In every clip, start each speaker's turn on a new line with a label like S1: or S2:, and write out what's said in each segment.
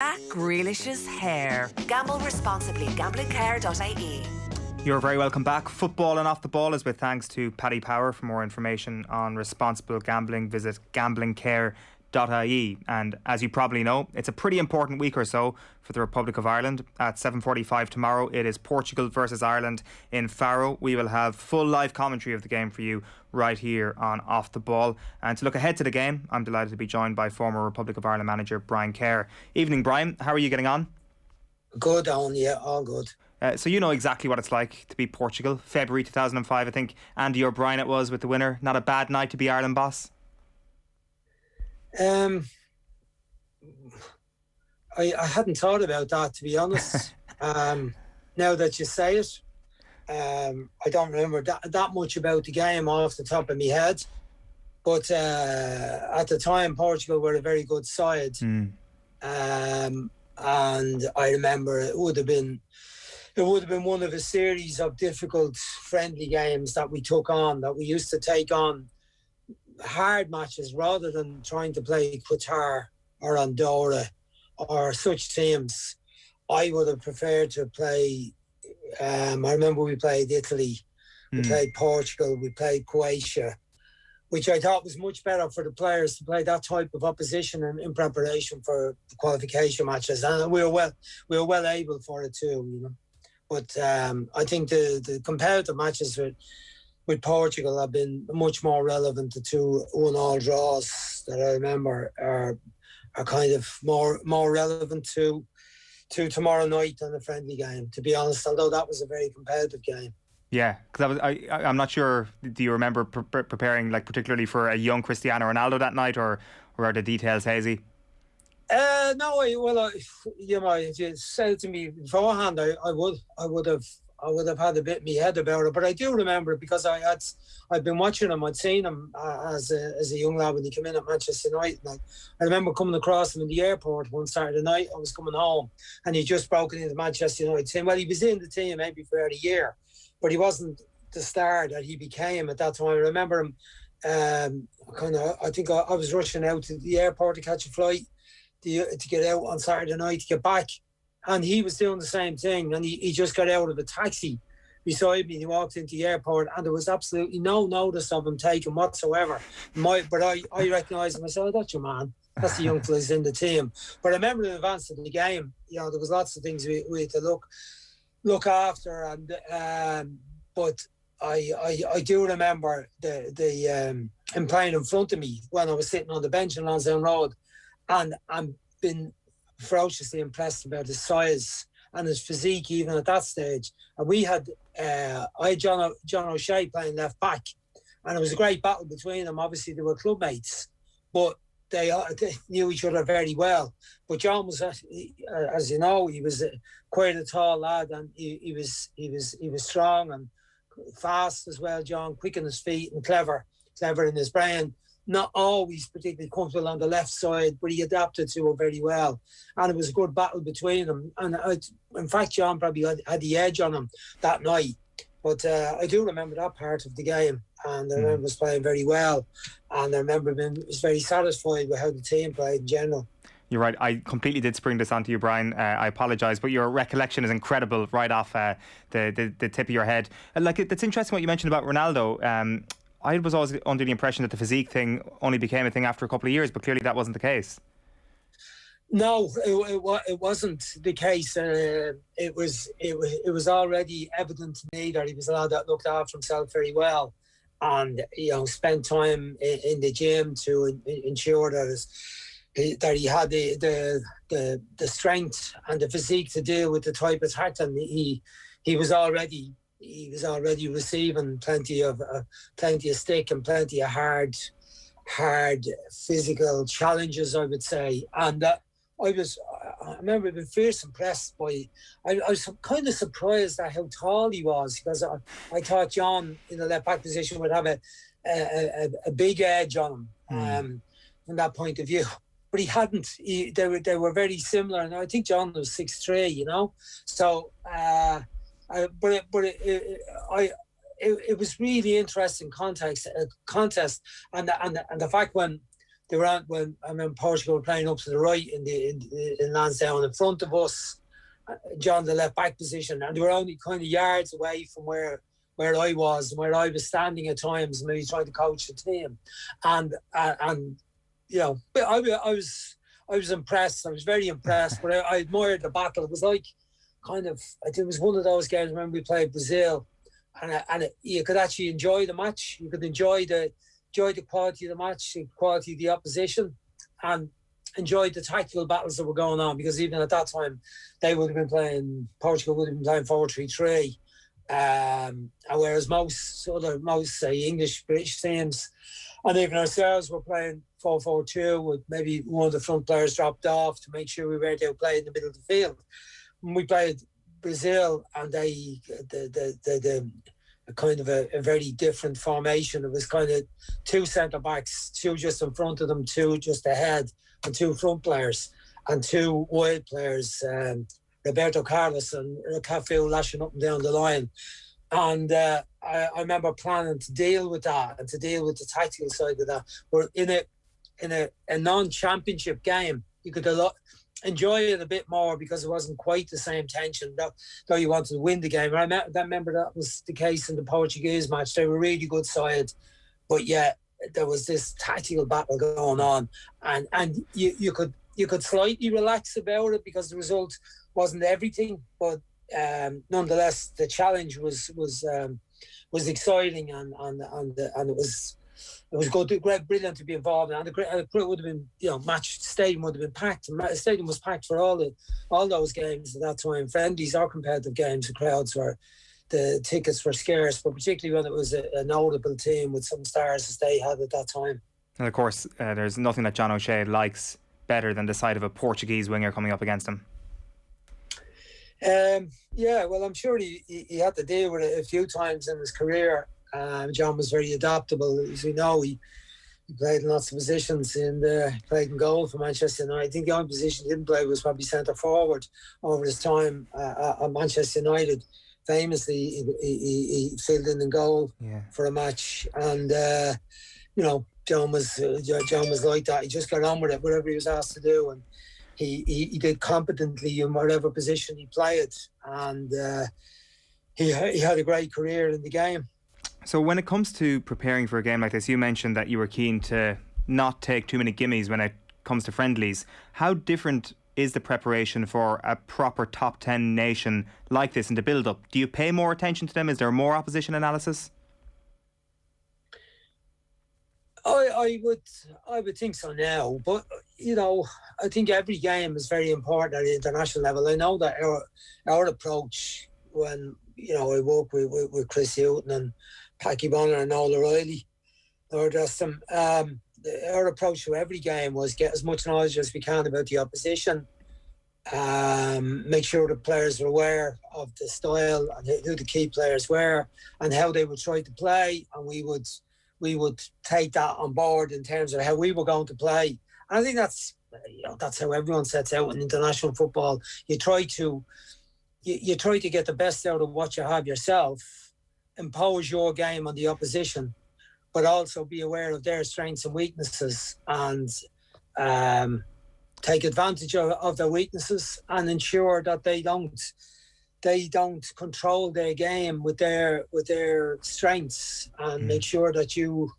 S1: Jack Grealish's hair. Gamble responsibly. Gamblingcare.ie.
S2: You're very welcome back. Football and Off the Ball is with thanks to Paddy Power. For more information on responsible gambling, visit gamblingcare.ie. And as you probably know, it's a pretty important week or so for the Republic of Ireland. At 7:45 tomorrow, it is Portugal versus Ireland in Faro. We will have full live commentary of the game for you right here on Off the Ball. And to look ahead to the game, I'm delighted to be joined by former Republic of Ireland manager Brian Kerr. Evening, Brian. How are you getting on?
S3: Good on, yeah, all good.
S2: So you know exactly what it's like to be Portugal. February 2005, I think Andy O'Brien it was with the winner. Not a bad night to be Ireland boss.
S3: I hadn't thought about that, to be honest. Now that you say it, I don't remember that much about the game off the top of my head. But at the time, Portugal were a very good side. And I remember it would have been one of a series of difficult friendly games that we took on, that we used to take on hard matches rather than trying to play Qatar or Andorra or such teams. I would have preferred to play. I remember we played Italy, we played Portugal, we played Croatia, which I thought was much better for the players to play that type of opposition in preparation for the qualification matches, and we were well able for it too, you know. But I think the comparative matches with Portugal have been much more relevant. The 2-1 draws that I remember are kind of more relevant to tomorrow night than the friendly game, to be honest, although that was a very competitive game.
S2: Yeah, because I'm not sure, do you remember preparing, like, particularly for a young Cristiano Ronaldo that night, or are the details hazy?
S3: No, if you said it to me beforehand, I would have had a bit in my head about it. But I do remember it because I'd been watching him. I'd seen him as a young lad when he came in at Manchester United. And I remember coming across him in the airport one Saturday night. I was coming home, and he'd just broken into Manchester United team. Well, he was in the team maybe for a year, but he wasn't the star that he became at that time. I remember him. I think I was rushing out to the airport to catch a flight to get out on Saturday night to get back, and he was doing the same thing, and he just got out of a taxi beside me and he walked into the airport, and there was absolutely no notice of him taken whatsoever. But I recognised him. I said, "Oh, that's your man. That's the young fella's in the team." But I remember in advance of the game, you know, there was lots of things we had to look after, and but I do remember the him playing in front of me when I was sitting on the bench in Lansdowne Road. And I've been ferociously impressed about his size and his physique even at that stage. And we had, I had John OShea playing left back, and it was a great battle between them. Obviously, they were club mates, but they knew each other very well. But John was, as you know, he was quite a tall lad, and he was strong and fast as well. John, quick on his feet and clever in his brain. Not always particularly comfortable on the left side, but he adapted to it very well. And it was a good battle between them. And in fact, John probably had the edge on him that night. But I do remember that part of the game. And I remember us playing very well. And I remember was very satisfied with how the team played in general.
S2: You're right. I completely did spring this onto you, Brian. I apologise, but your recollection is incredible right off the tip of your head. It's interesting what you mentioned about Ronaldo. I was always under the impression that the physique thing only became a thing after a couple of years, but clearly that wasn't the case.
S3: No, it wasn't the case. It was already evident to me that he was a lad that looked after himself very well, and spent time in the gym to ensure that he had the strength and the physique to deal with the type of attack, and he was already receiving plenty of stick and plenty of hard physical challenges, I would say. And I remember being fierce impressed by. I was kind of surprised at how tall he was, because I thought John in the left back position would have a big edge on him from that point of view. But he hadn't. They were very similar, and I think John was 6'3", you know. So. It was really interesting contest, and the fact when they were on, when I remember Portugal were playing up to the right in Lansdowne in front of us, John the left back position, and they were only kind of yards away from where I was and where I was standing at times, maybe trying to coach the team, and you know, but I was impressed. I was very impressed, but I admired the battle. It was like kind of, I think it was one of those games when we played Brazil, and you could actually enjoy the match. You could enjoy the quality of the match, the quality of the opposition, and enjoyed the tactical battles that were going on, because even at that time Portugal would have been playing 4-3-3, whereas most say English, British teams, and even ourselves were playing 4-4-2 with maybe one of the front players dropped off to make sure we weren't outplayed in the middle of the field. When we played Brazil, and they kind of a very different formation. It was kind of 2 centre backs, 2 just in front of them, 2 just ahead, and 2 front players, and 2 wide players, Roberto Carlos and Cafu lashing up and down the line. And I remember planning to deal with that and to deal with the tactical side of that. We're in a non-championship game, you could enjoy it a bit more because it wasn't quite the same tension, though you wanted to win the game. And I remember that was the case in the Portuguese match. They were a really good side, but yet there was this tactical battle going on, and you could slightly relax about it because the result wasn't everything, but nonetheless the challenge was exciting, and it was good, brilliant to be involved in, and it would have been, stadium would have been packed. The stadium was packed for all those games at that time, friendlies or competitive games. The tickets were scarce, but particularly when it was a notable team with some stars as they had at that time.
S2: And of course, there's nothing that John O'Shea likes better than the sight of a Portuguese winger coming up against him.
S3: Yeah, well, I'm sure he had to deal with it a few times in his career. John was very adaptable. As we know, he played in lots of positions, and played in goal for Manchester United. I think the only position he didn't play was probably centre forward over his time at Manchester United. Famously, he filled in goal for a match, and John was like that. He just got on with it, whatever he was asked to do, and he did competently in whatever position he played, and he had a great career in the game.
S2: So when it comes to preparing for a game like this, you mentioned that you were keen to not take too many gimmies when it comes to friendlies. How different is the preparation for a proper top 10 nation like this in the build-up? Do you pay more attention to them? Is there more opposition analysis?
S3: I would think so now, but I think every game is very important at the international level. I know that our approach when I work with Chris Houghton and Packy Bonner and Noel O'Reilly, or just some. Our approach to every game was get as much knowledge as we can about the opposition, make sure the players were aware of the style and who the key players were and how they would try to play, and we would take that on board in terms of how we were going to play. And I think that's how everyone sets out in international football. You try to get the best out of what you have yourself, impose your game on the opposition, but also be aware of their strengths and weaknesses, and take advantage of their weaknesses and ensure that they don't control their game with their strengths, and make sure that you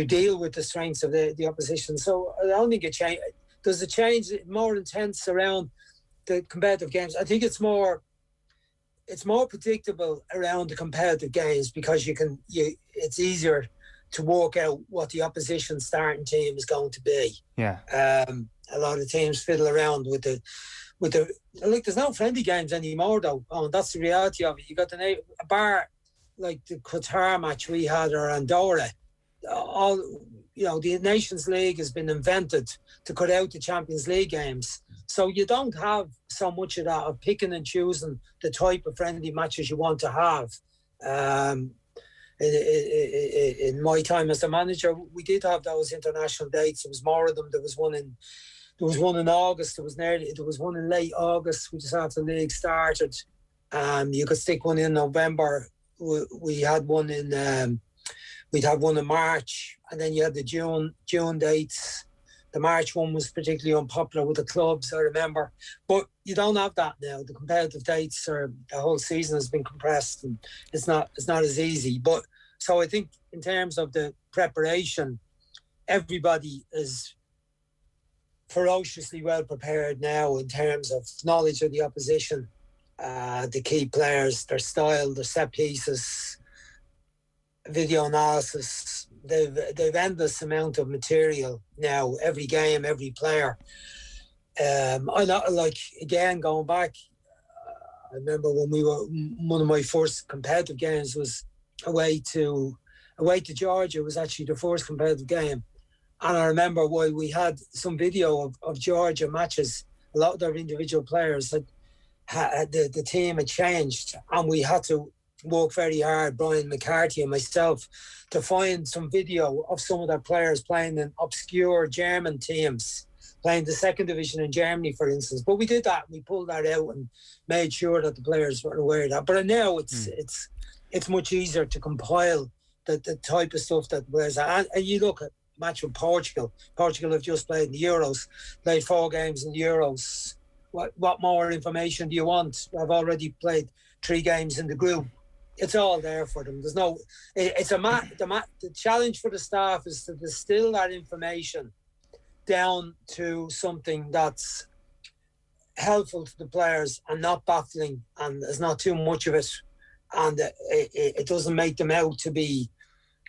S3: deal with the strengths of the opposition. So I don't think it change. Does it change more intense around the competitive games? I think it's more predictable around the competitive games because it's easier to work out what the opposition starting team is going to be. Yeah. A lot of teams fiddle around with the there's no friendly games anymore though. Oh, that's the reality of it. You got a bar like the Qatar match we had, or Andorra. The Nations League has been invented to cut out the Champions League games. So you don't have so much of that, of picking and choosing the type of friendly matches you want to have. In my time as a manager, we did have those international dates. There was more of them. There was one in August. There was one in late August, which is after the league started. You could stick one in November. We had one in. We'd have one in March, and then you had the June dates. The March one was particularly unpopular with the clubs, I remember. But you don't have that now. The competitive dates, or the whole season has been compressed, and it's not as easy. But so I think in terms of the preparation, everybody is ferociously well prepared now in terms of knowledge of the opposition, the key players, their style, their set pieces, video analysis. They've endless amount of material now. Every game, every player. I know, like, again, going back, I remember when one of my first competitive games was away to Georgia. It was actually the first competitive game. And I remember while we had some video of Georgia matches, a lot of their individual players had the team had changed, and we had to work very hard, Brian McCarthy and myself, to find some video of some of their players playing in obscure German teams, playing the second division in Germany, for instance. But we did that. We pulled that out and made sure that the players were aware of that. But now it's much easier to compile the type of stuff that was. And you look at match with Portugal. Portugal have just played in the Euros, played 4 games in the Euros. What more information do you want? I've already played 3 games in the group. It's all there for them. There's no. The challenge for the staff is to distill that information down to something that's helpful to the players and not baffling, and there's not too much of it, and it doesn't make them out to be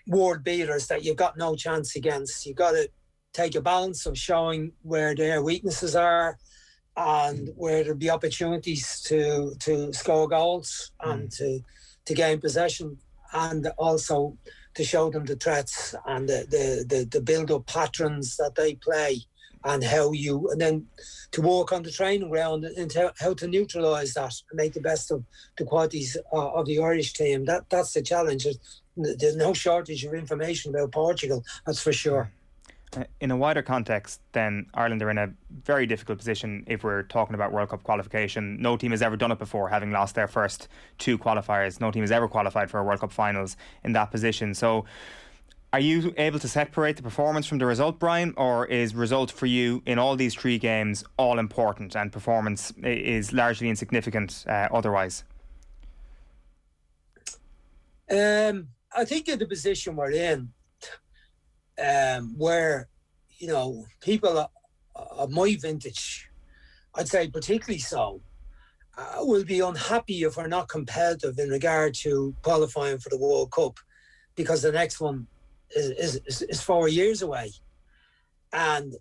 S3: world beaters that you've got no chance against. You've got to take a balance of showing where their weaknesses are and where there'll be opportunities to score goals and to gain possession, and also to show them the threats and the build-up patterns that they play, and then to work on the training ground and how to neutralise that and make the best of the qualities of the Irish team. That's the challenge. There's no shortage of information about Portugal, that's for sure.
S2: In a wider context, then, Ireland are in a very difficult position if we're talking about World Cup qualification. No team has ever done it before, having lost their first 2 qualifiers. No team has ever qualified for a World Cup finals in that position. So are you able to separate the performance from the result, Brian, or is result for you in all these 3 games all important and performance is largely insignificant otherwise?
S3: I think in the position we're in, where, people of my vintage, I'd say particularly so, will be unhappy if we're not competitive in regard to qualifying for the World Cup, because the next one is 4 years away, and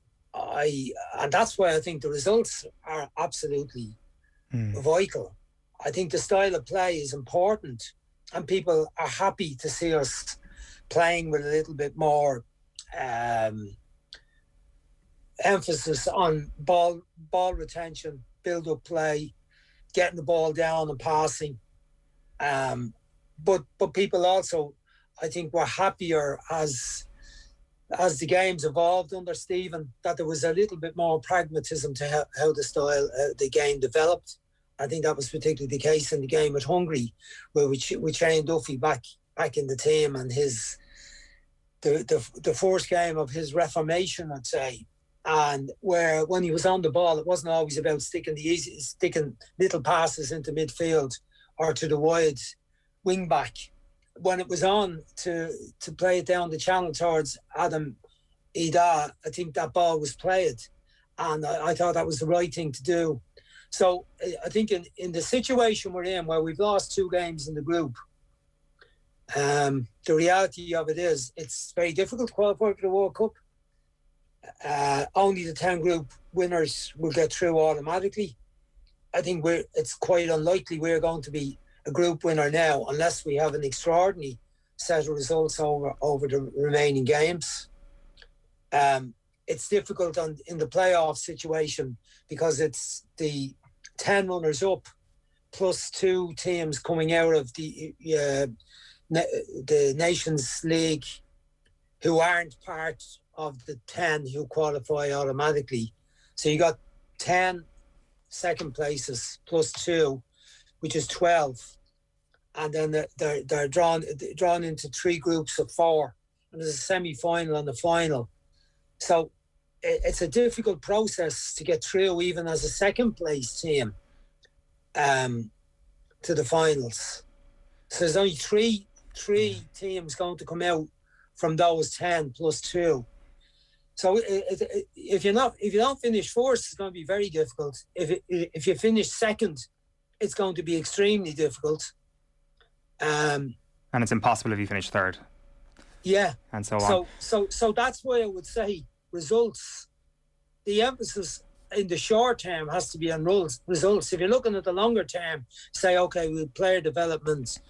S3: that's why I think the results are absolutely vital. I think the style of play is important, and people are happy to see us playing with a little bit more emphasis on ball retention, build-up play, getting the ball down and passing. But people also, I think, were happier as the games evolved under Stephen, that there was a little bit more pragmatism to how the game developed. I think that was particularly the case in the game at Hungary, where we trained Duffy back in the team, and the first game of his reformation, I'd say, and where when he was on the ball, it wasn't always about sticking little passes into midfield or to the wide wing back. When it was on to play it down the channel towards Adam Ida, I think that ball was played, and I thought that was the right thing to do. So I think in the situation we're in, where we've lost 2 games in the group, the reality of it is it's very difficult to qualify for the World Cup. Only the 10 group winners will get through automatically. I think it's quite unlikely we're going to be a group winner now, unless we have an extraordinary set of results over the remaining games. It's difficult in the playoff situation, because it's the 10 runners up plus 2 teams coming out of the Nations League who aren't part of the 10 who qualify automatically. So you got 10 second places plus 2, which is 12, and then they're drawn into 3 groups of 4, and there's a semi-final and a final. So it's a difficult process to get through, even as a second place team, to the finals. So there's only three teams going to come out from those 10 plus 2. So if you don't finish first, it's going to be very difficult. If you finish second, it's going to be extremely difficult.
S2: And it's impossible if you finish third.
S3: Yeah.
S2: And so on.
S3: So that's why I would say results. The emphasis in the short term has to be on results. If you're looking at the longer term, say, okay, with player development,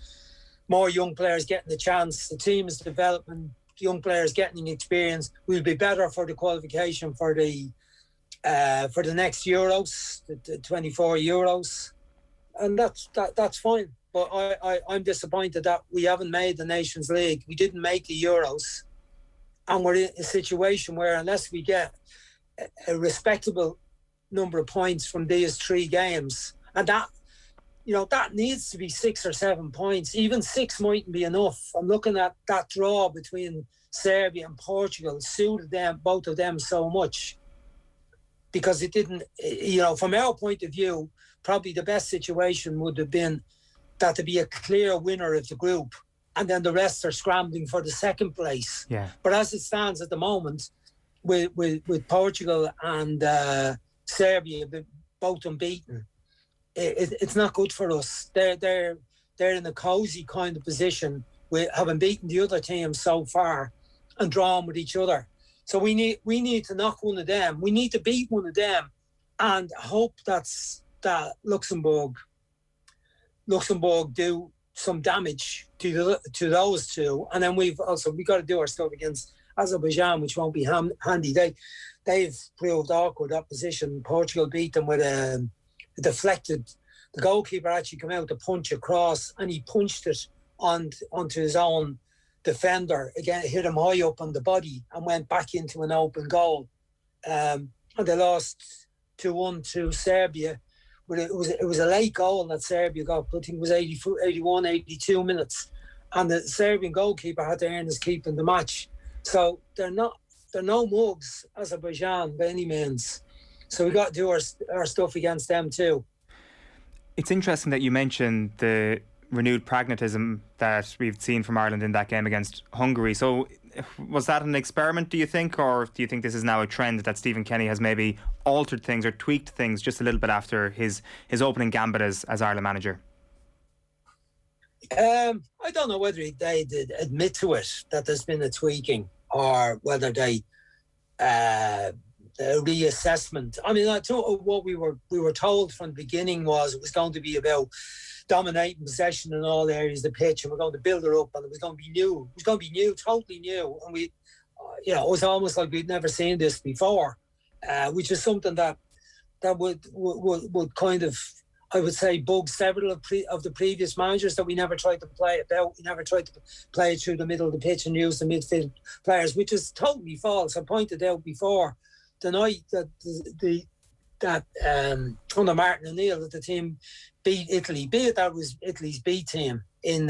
S3: more young players getting the chance, the team is developing, young players getting experience, we'll be better for the qualification for the next Euros, the 24 Euros, and that's fine. But I'm disappointed that we haven't made the Nations League. We didn't make the Euros, and we're in a situation where unless we get a respectable number of points from these 3 games, and that needs to be 6 or 7 points. Even 6 mightn't be enough. I'm looking at that draw between Serbia and Portugal. It suited them, both of them, so much, because it didn't. From our point of view, probably the best situation would have been that to be a clear winner of the group, and then the rest are scrambling for the second place.
S2: Yeah.
S3: But as it stands at the moment, with Portugal and Serbia, both unbeaten, it's not good for us. They're in a cosy kind of position with having beaten the other teams so far and drawn with each other. So we need to knock one of them. We need to beat one of them, and hope that Luxembourg do some damage to those 2. And then we got to do our stuff against Azerbaijan, which won't be handy. They've proved awkward opposition. Portugal beat them with a deflected. The goalkeeper actually came out to punch across, and he punched it onto his own defender. Again, hit him high up on the body and went back into an open goal. And they lost 2-1 to Serbia. But it was a late goal that Serbia got. I think it was 81, 82 minutes. And the Serbian goalkeeper had to earn his keep in the match. So they're no mugs, Azerbaijan, by any means. So we got to do our stuff against them too.
S2: It's interesting that you mentioned the renewed pragmatism that we've seen from Ireland in that game against Hungary. So was that an experiment, do you think, or do you think this is now a trend that Stephen Kenny has maybe altered things or tweaked things just a little bit after his opening gambit as Ireland manager? I
S3: don't know whether they did admit to it, that there's been a tweaking, or whether they a reassessment. I mean, what we were told from the beginning was it was going to be about dominating possession in all areas of the pitch, and we're going to build it up, and it was going to be new. It was going to be new, totally new, and we, it was almost like we'd never seen this before, which is something that would kind of, I would say, bug several of the previous managers, that we never tried to play it out. We never tried to play it through the middle of the pitch and use the midfield players, which is totally false. I pointed out before the night that under Martin O'Neill, that the team beat Italy, be it that was Italy's B team in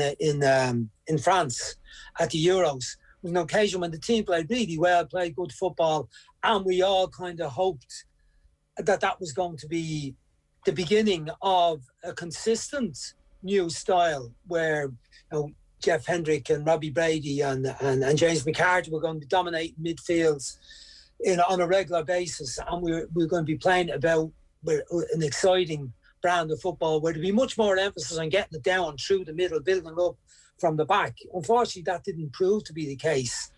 S3: France at the Euros. It was an occasion when the team played really well, played good football, and we all kind of hoped that was going to be the beginning of a consistent new style where Jeff Hendrick and Robbie Brady and James McCarthy were going to dominate midfields on a regular basis, and we're going to be playing about an exciting brand of football where there'd be much more emphasis on getting it down through the middle, building up from the back. Unfortunately, that didn't prove to be the case.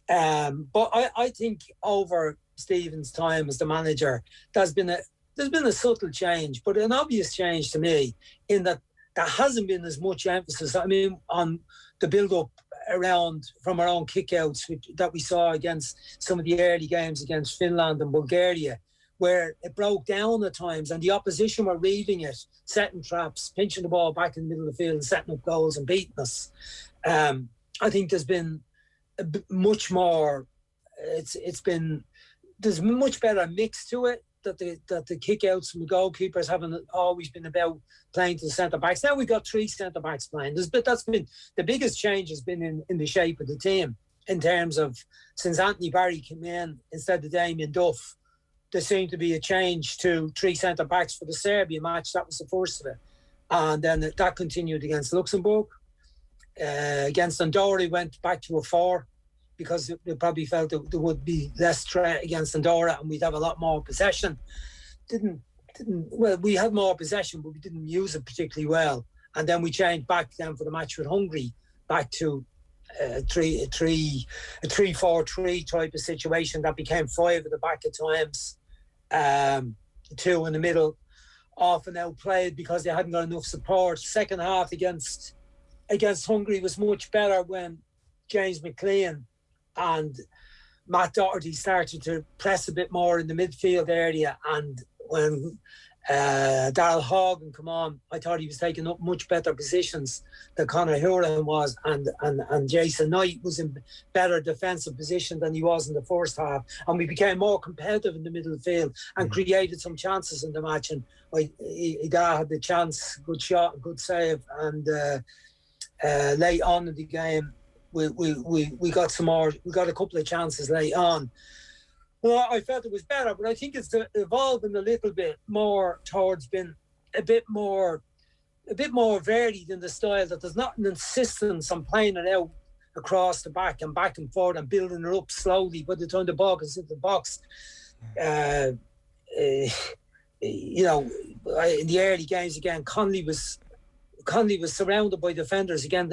S3: But I think over Stephen's time as the manager, there's been a subtle change, but an obvious change to me, in that there hasn't been as much emphasis, I mean, on the build-up around from our own kickouts that we saw against some of the early games against Finland and Bulgaria, where it broke down at times and the opposition were reading it, setting traps, pinching the ball back in the middle of the field and setting up goals and beating us. I think there's been much more, there's been much better mix to it, that the kick-outs from the goalkeepers haven't always been about playing to the centre-backs. Now we've got 3 centre-backs playing. That's been the biggest change, has been in the shape of the team. in terms of since Anthony Barry came in instead of Damien Duff, there seemed to be a change to 3 centre-backs for the Serbia match. That was the first of it. And then that continued against Luxembourg. Against Andorra, he went back to a 4 because they probably felt that there would be less threat against Andorra and we'd have a lot more possession. Well, we had more possession, but we didn't use it particularly well. And then we changed back then for the match with Hungary, back to a 3-4-3 type of situation that became 5 at the back at times, 2 in the middle, often outplayed because they hadn't got enough support. Second half against Hungary was much better when James McLean and Matt Doherty started to press a bit more in the midfield area, and when Daryl Horgan come on, I thought he was taking up much better positions than Conor Hourihan was, and Jason Knight was in better defensive position than he was in the first half, and we became more competitive in the middle of the field and created some chances in the match. And Ida had the chance, good shot, good save, and late on in the game we got some more. We got a couple of chances late on. Well, I felt it was better, but I think it's evolving a little bit more towards being a bit more varied in the style, that there's not an insistence on playing it out across the back and forward and building it up slowly by the time the ball gets into the box. In the early games again, Conley was surrounded by defenders again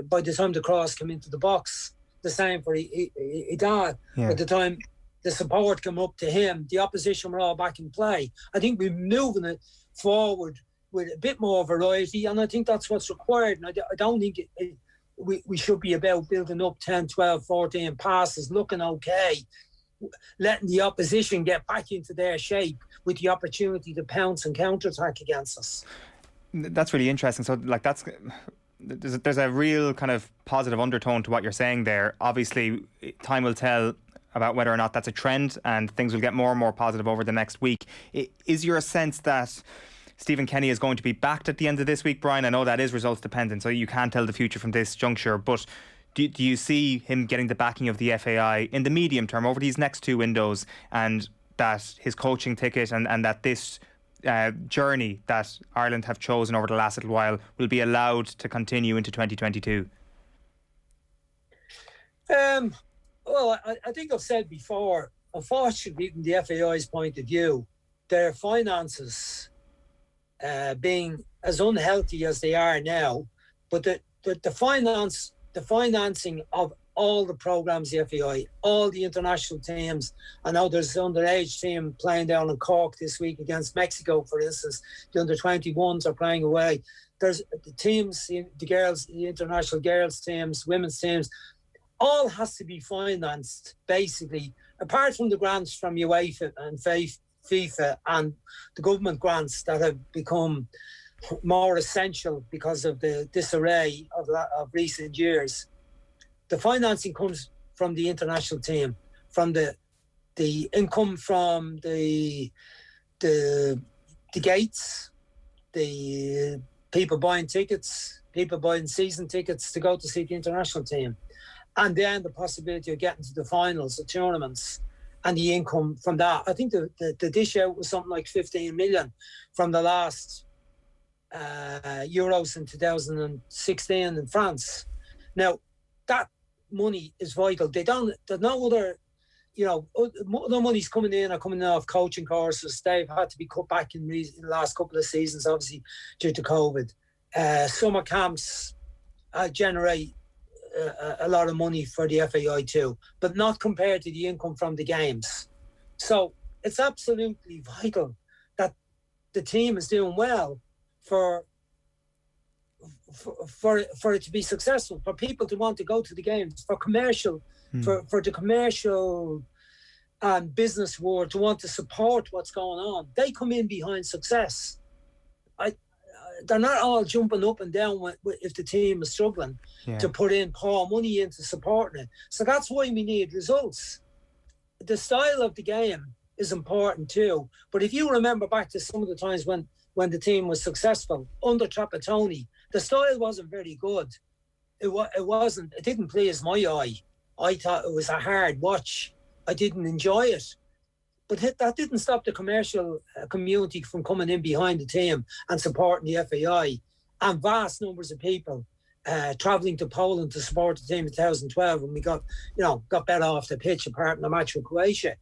S3: by the time the cross came into the box. The same for Ida. By the time the support came up to him, the opposition were all back in play. I think we're moving it forward with a bit more variety, and I think that's what's required. And I don't think we should be about building up 10, 12, 14 passes, looking okay, letting the opposition get back into their shape with the opportunity to pounce and counter-attack against us.
S2: That's really interesting. So, there's a real kind of positive undertone to what you're saying there. Obviously, time will tell about whether or not that's a trend, and things will get more and more positive over the next week. Is your sense that Stephen Kenny is going to be backed at the end of this week, Brian? I know that is results dependent, so you can't tell the future from this juncture, but do you see him getting the backing of the FAI in the medium term over these next 2 windows, and that his coaching ticket and that this journey that Ireland have chosen over the last little while will be allowed to continue into 2022?
S3: Well, I think I've said before, unfortunately, from the FAI's point of view, their finances being as unhealthy as they are now, but the financing of all the programmes, the FAI, all the international teams. I know there's an underage team playing down in Cork this week against Mexico, for instance. The under-21s are playing away. There's the teams, the girls, the international girls teams, women's teams, all has to be financed, basically, apart from the grants from UEFA and FIFA and the government grants that have become more essential because of the disarray of recent years. The financing comes from the international team, from the income from the gates, the people buying tickets, people buying season tickets to go to see the international team, and then the possibility of getting to the finals, the tournaments, and the income from that. I think the dish out was something like 15 million from the last Euros in 2016 in France. Now, that money is vital. There's no other, other money's coming in off coaching courses. They've had to be cut back in the last couple of seasons, obviously, due to COVID. Summer camps generate a lot of money for the FAI too, but not compared to the income from the games. So it's absolutely vital that the team is doing well for it to be successful, for people to want to go to the games, for commercial, for the commercial and business world to want to support what's going on. They come in behind success. They're not all jumping up and down if the team is struggling to put in more money into supporting it. So that's why we need results. The style of the game is important too. But if you remember back to some of the times when the team was successful under Trapattoni, the style wasn't very good. It wasn't. It didn't please my eye. I thought it was a hard watch. I didn't enjoy it. But that didn't stop the commercial community from coming in behind the team and supporting the FAI. And vast numbers of people travelling to Poland to support the team in 2012 when we got better off the pitch apart from the match with Croatia.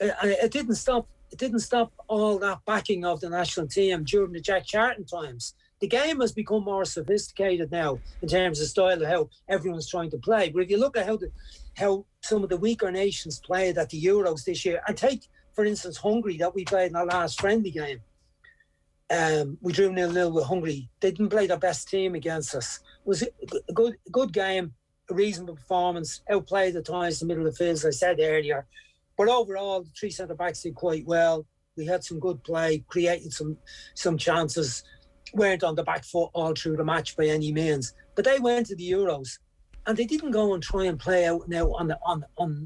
S3: It didn't stop all that backing of the national team during the Jack Charlton times. The game has become more sophisticated now in terms of style of how everyone's trying to play. But if you look at how some of the weaker nations played at the Euros this year, and take, for instance, Hungary that we played in our last friendly game. We drew 0-0 with Hungary. They didn't play their best team against us. It was a good game, a reasonable performance, outplayed at times the middle of the field, as I said earlier. But overall, the three centre-backs did quite well. We had some good play, created some chances, weren't on the back foot all through the match by any means. But they went to the Euros and they didn't go and try and play out now on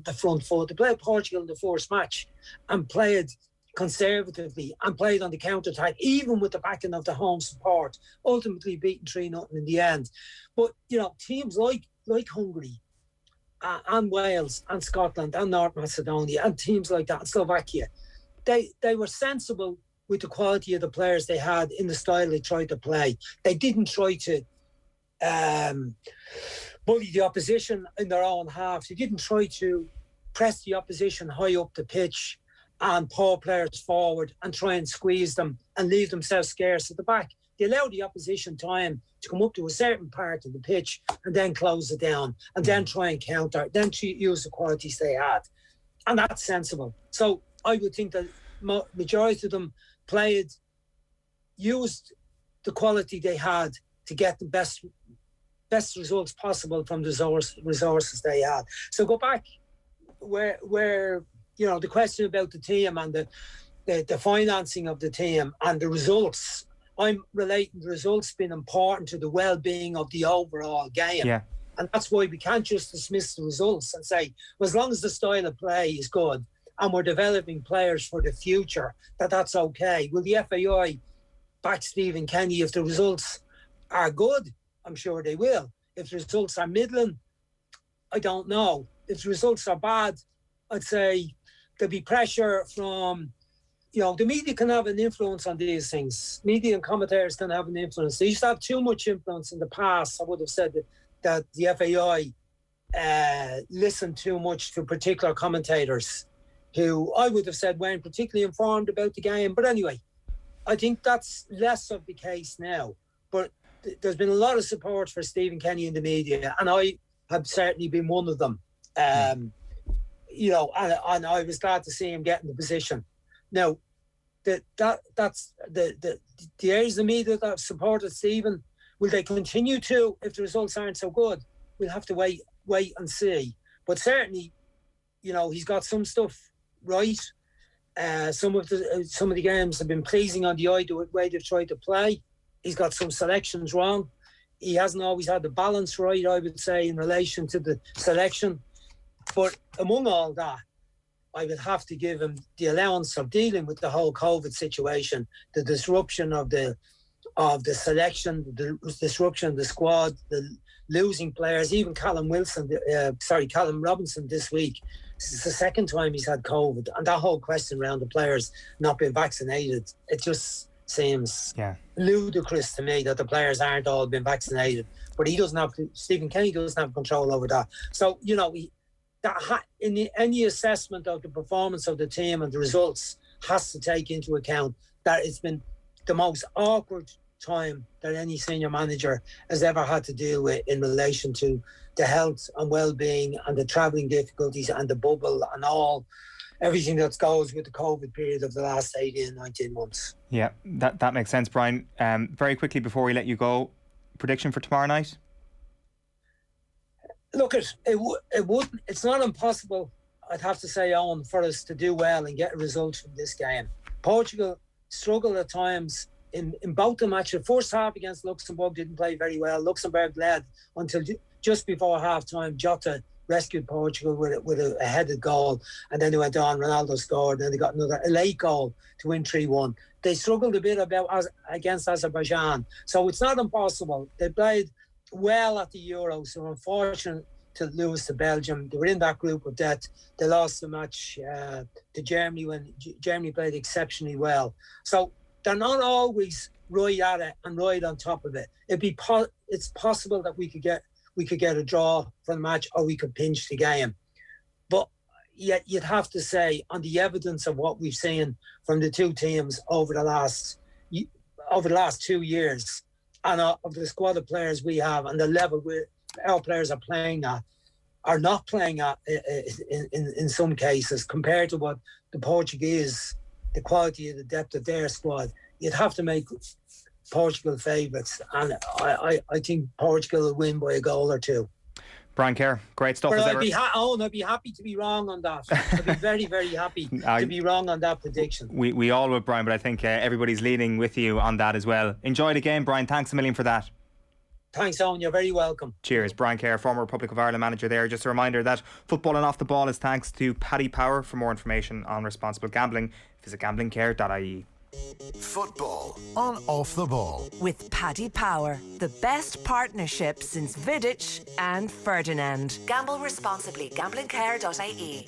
S3: the front foot. They played Portugal in the first match and played conservatively and played on the counter-attack, even with the backing of the home support, ultimately beating 3-0 in the end. But, teams like Hungary and Wales and Scotland and North Macedonia and teams like that, and Slovakia, they were sensible with the quality of the players they had in the style they tried to play. They didn't try to bully the opposition in their own half. They didn't try to press the opposition high up the pitch and pull players forward and try and squeeze them and leave themselves scarce at the back. They allowed the opposition time to come up to a certain part of the pitch and then close it down and then try and counter, then to use the qualities they had. And that's sensible. So I would think that majority of them used the quality they had to get the best results possible from the resources they had. So go back where the question about the team and the financing of the team and the results. I'm relating the results being important to the well-being of the overall game. Yeah. And that's why we can't just dismiss the results and say, well, as long as the style of play is good and we're developing players for the future, that's okay. Will the FAI back Stephen Kenny if the results are good? I'm sure they will. If the results are middling, I don't know. If the results are bad, I'd say there'll be pressure from, the media can have an influence on these things. Media and commentators can have an influence. They used to have too much influence in the past. I would have said that the FAI listened too much to particular commentators who I would have said weren't particularly informed about the game. But anyway, I think that's less of the case now. But there's been a lot of support for Stephen Kenny in the media, and I have certainly been one of them. And I was glad to see him get in the position. Now, that's the areas of the media that have supported Stephen. Will they continue to if the results aren't so good? We'll have to wait and see. But certainly, he's got some stuff right. Some of the games have been pleasing on the eye, the way they've tried to play. He's got some selections wrong. He hasn't always had the balance right, I would say, in relation to the selection. But among all that, I would have to give him the allowance of dealing with the whole COVID situation, the disruption of the selection, the disruption of the squad, the losing players, even Callum Robinson this week. This is the second time he's had COVID. And that whole question around the players not being vaccinated, it just seems ludicrous to me that the players aren't all been vaccinated. But Stephen Kenny doesn't have control over that. So, any assessment of the performance of the team and the results has to take into account that it's been the most awkward time that any senior manager has ever had to deal with in relation to the health and well-being and the travelling difficulties and the bubble and everything that goes with the COVID period of the last 18, 19 months.
S2: Yeah, that makes sense, Brian. Very quickly before we let you go, prediction for tomorrow night?
S3: Look, it's not impossible, I'd have to say, Owen, for us to do well and get a result from this game. Portugal struggled at times in both the matches. The first half against Luxembourg didn't play very well. Luxembourg led until just before half-time. Jota rescued Portugal with a headed goal, and then they went on. Ronaldo scored, and then they got a late goal to win 3-1. They struggled a bit against Azerbaijan, so it's not impossible. They played well at the Euros, so unfortunate to lose to Belgium. They were in that group of death. They lost the match to Germany when Germany played exceptionally well. So they're not always right at it and right on top of it. It's possible that we could get a draw from the match, or we could pinch the game. But yet you'd have to say, on the evidence of what we've seen from the two teams over the last 2 years, and of the squad of players we have and the level our players are not playing at in some cases, compared to what the Portuguese, the quality of the depth of their squad, you'd have to make Portugal favourites, and I think Portugal will win by a goal or two.
S2: Brian Kerr, great stuff.
S3: But I'd be happy to be wrong on that. I'd be very, very happy to be wrong on that prediction.
S2: We all would, Brian, but I think everybody's leaning with you on that as well. Enjoy the game, Brian. Thanks a million for that.
S3: Thanks, Owen. You're very welcome. Cheers.
S2: Brian Kerr, former Republic of Ireland manager there. Just a reminder that Football and Off the Ball is thanks to Paddy Power. For more information on responsible gambling, visit gamblingcare.ie.
S4: Football on Off the Ball
S1: with Paddy Power, the best partnership since Vidic and Ferdinand. Gamble responsibly. Gamblingcare.ie.